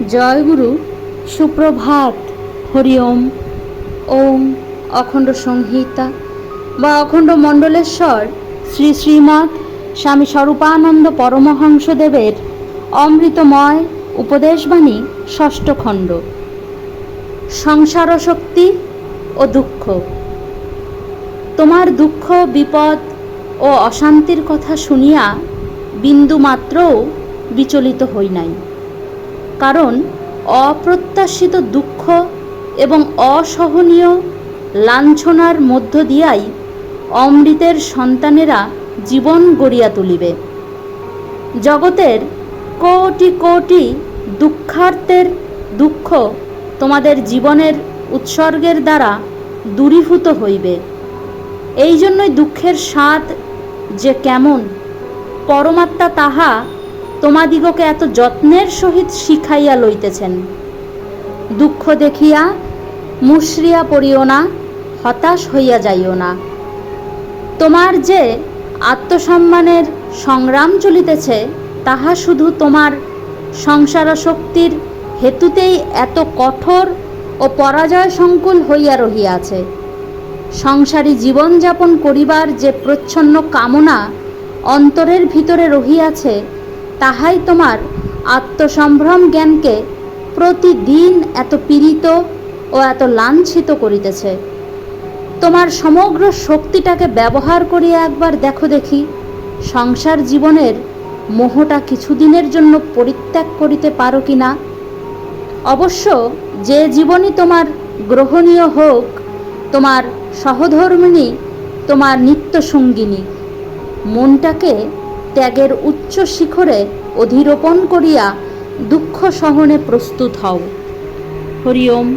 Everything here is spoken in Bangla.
জয়গুরু, সুপ্রভাত। হরি ওম। ওম অখণ্ড সংহিতা বা অখণ্ড মণ্ডলেশ্বর শ্রী শ্রীমৎ স্বামী স্বরূপানন্দ পরমহংসদেবের অমৃতময় উপদেশবাণী ষষ্ঠ খণ্ড। সংসারশক্তি ও দুঃখ। তোমার দুঃখ, বিপদ ও অশান্তির কথা শুনিয়া বিন্দুমাত্রও বিচলিত হই নাই। কারণ অপ্রত্যাশিত দুঃখ এবং অসহনীয় লাঞ্ছনার মধ্য দিয়াই অমৃতের সন্তানেরা জীবন গড়িয়া তুলিবে। জগতের কোটি কোটি দুঃখার্তের দুঃখ তোমাদের জীবনের উৎসর্গের দ্বারা দূরীভূত হইবে। এই জন্যই দুঃখের স্বাদ যে কেমন পরমাত্মা তাহা তোমাদিগকে এত যত্নের সহিত শিখাইয়া লইতেছেন। দুঃখ দেখিয়া মুষড়িয়া পড়িও না, হতাশ হইয়া যাইও না। তোমার যে আত্মসম্মানের সংগ্রাম চলিতেছে তাহা শুধু তোমার সংসারাসক্তির হেতুতেই এত কঠোর ও পরাজয় সংকুল হইয়া রহিয়াছে। সংসারী জীবনযাপন করিবার যে প্রচ্ছন্ন কামনা অন্তরের ভিতরে রহিয়াছে তাহাই তোমার আত্মসম্ভ্রম জ্ঞানকে প্রতিদিন এত পীড়িত ও এত লাঞ্ছিত করিতেছে। তোমার সমগ্র শক্তিটাকে ব্যবহার করিয়া একবার দেখো দেখি, সংসার জীবনের মোহটা কিছুদিনের জন্য পরিত্যাগ করিতে পারো কি না। অবশ্য যে জীবনই তোমার গ্রহণীয় হোক, তোমার সহধর্মিণী, তোমার নিত্যসঙ্গিনী, মনটাকে ত্যাগের উচ্চ শিখরে অধিরোপণ করিয়া দুঃখ সহনে প্রস্তুত হও। হরি ওম।